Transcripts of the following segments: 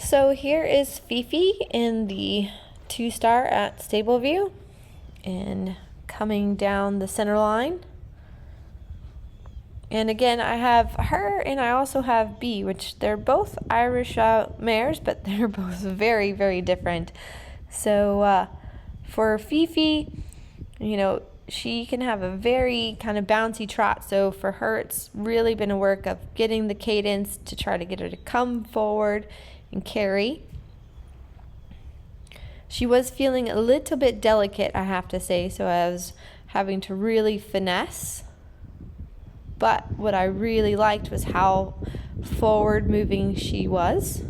So here is Fifi in the 2-star at stable view and coming down the center line. And again, I have her and I also have B, which they're both Irish mares, but they're both very, very different. So for Fifi, you know, she can have a very kind of bouncy trot. So for her, it's really been a work of getting the cadence to try to get her to come forward and carry. She was feeling a little bit delicate, I have to say, so I was having to really finesse. But what I really liked was how forward moving she was.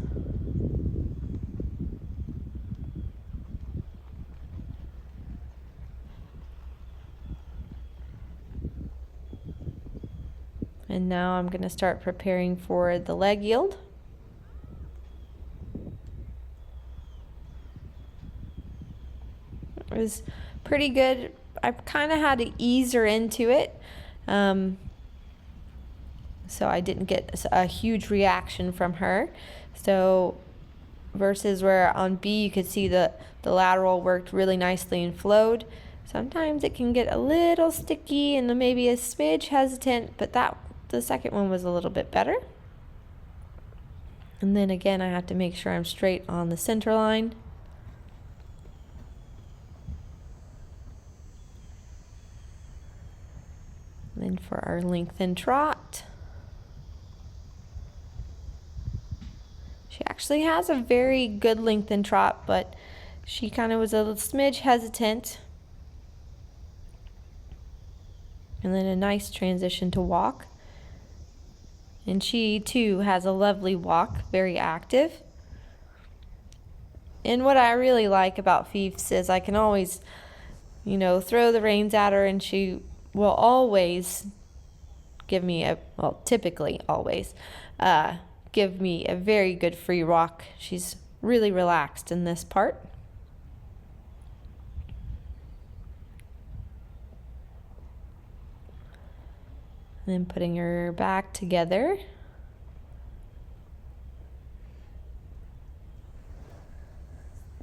And now I'm going to start preparing for the leg yield. It was pretty good. I kind of had to ease her into it. So I didn't get a huge reaction from her. So versus where on B you could see the lateral worked really nicely and flowed. Sometimes it can get a little sticky and maybe a smidge hesitant, but the second one was a little bit better. And then again, I have to make sure I'm straight on the center line. And then for our lengthened trot. She actually has a very good lengthened trot, but she kind of was a smidge hesitant. And then a nice transition to walk. And she too has a lovely walk, very active. And what I really like about Fiefs is I can always, you know, throw the reins at her and she will always give me typically always, give me a very good free walk. She's really relaxed in this part. And then putting her back together.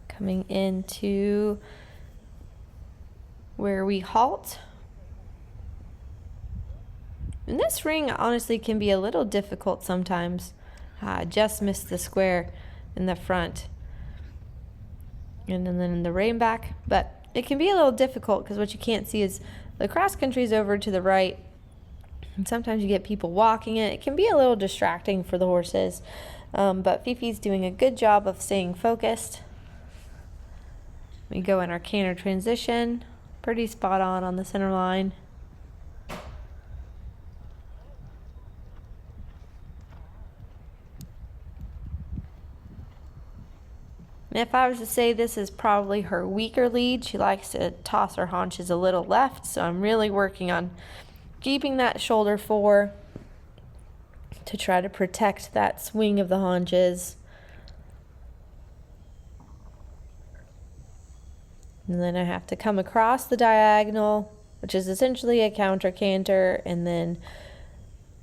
Coming into where we halt. And this ring honestly can be a little difficult sometimes. I just missed the square in the front. And then in the rein back. But it can be a little difficult because what you can't see is the cross country is over to the right. And sometimes you get people walking it. It can be a little distracting for the horses. But Fifi's doing a good job of staying focused. We go in our canter transition. Pretty spot on the center line. And if I was to say this is probably her weaker lead, she likes to toss her haunches a little left. So I'm really working on keeping that shoulder forward to try to protect that swing of the haunches. And then I have to come across the diagonal, which is essentially a counter canter, and then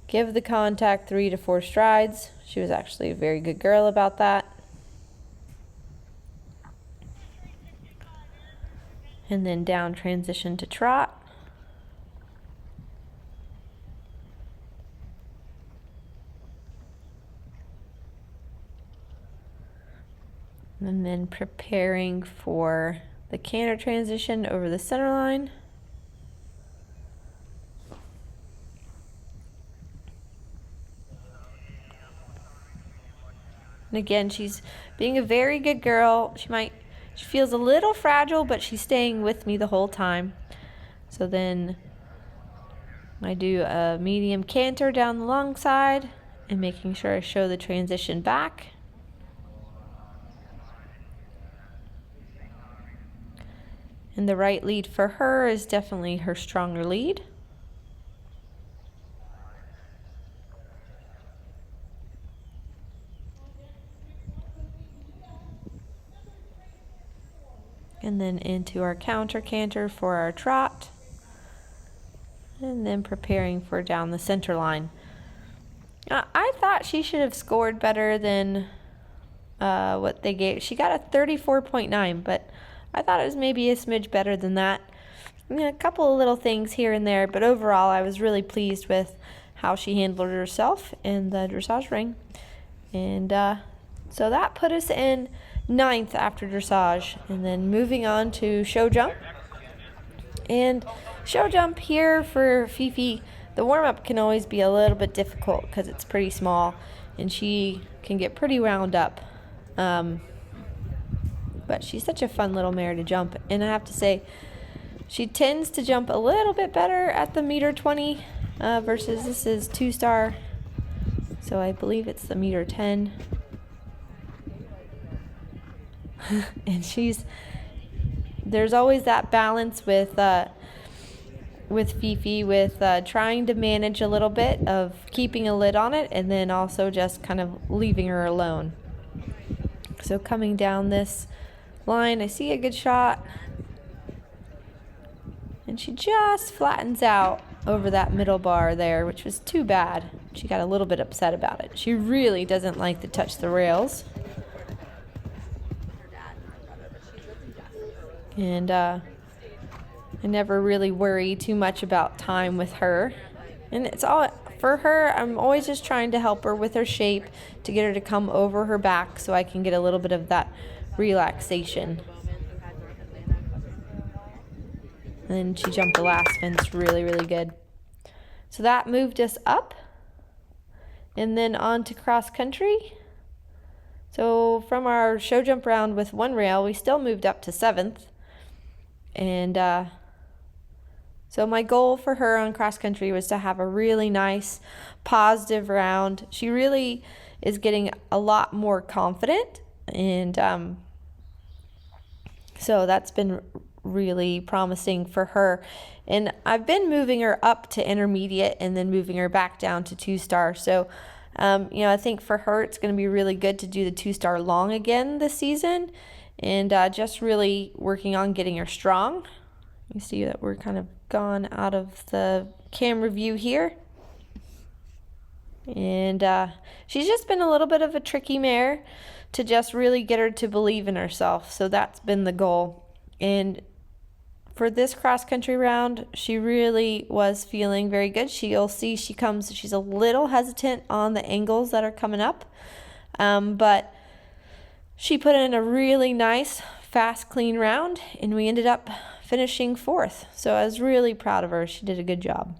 give the contact 3 to 4 strides. She was actually a very good girl about that. And then down transition to trot. And then preparing for the canter transition over the center line. And again, she's being a very good girl. She feels a little fragile, but she's staying with me the whole time. So then I do a medium canter down the long side and making sure I show the transition back. And the right lead for her is definitely her stronger lead. And then into our counter canter for our trot. And then preparing for down the center line. I thought she should have scored better than what they gave. She got a 34.9, but I thought it was maybe a smidge better than that. A couple of little things here and there, but overall I was really pleased with how she handled herself in the dressage ring. And so that put us in 9th after dressage. And then moving on to show jump. And show jump here for Fifi, the warm-up can always be a little bit difficult because it's pretty small and she can get pretty wound up. But she's such a fun little mare to jump. And I have to say, she tends to jump a little bit better at the meter 20 versus this is 2-star. So I believe it's the meter 10. And there's always that balance with Fifi, with trying to manage a little bit of keeping a lid on it and then also just kind of leaving her alone. So coming down this line, I see a good shot. And she just flattens out over that middle bar there, which was too bad. She got a little bit upset about it. She really doesn't like to touch the rails. And I never really worry too much about time with her. And it's all for her. I'm always just trying to help her with her shape to get her to come over her back so I can get a little bit of that relaxation. And then she jumped the last fence really, really good. So that moved us up. And then on to cross country. So from our show jump round with 1 rail, we still moved up to 7th. And so my goal for her on cross country was to have a really nice, positive round. She really is getting a lot more confident. And so that's been really promising for her. And I've been moving her up to intermediate and then moving her back down to 2-star. So, I think for her it's going to be really good to do the 2-star long again this season. And just really working on getting her strong. You see that we're kind of gone out of the camera view here. And she's just been a little bit of a tricky mare to just really get her to believe in herself. So that's been the goal. And for this cross-country round, she really was feeling very good. You'll see she's a little hesitant on the angles that are coming up. But she put in a really nice, fast, clean round, and we ended up finishing 4th. So I was really proud of her. She did a good job.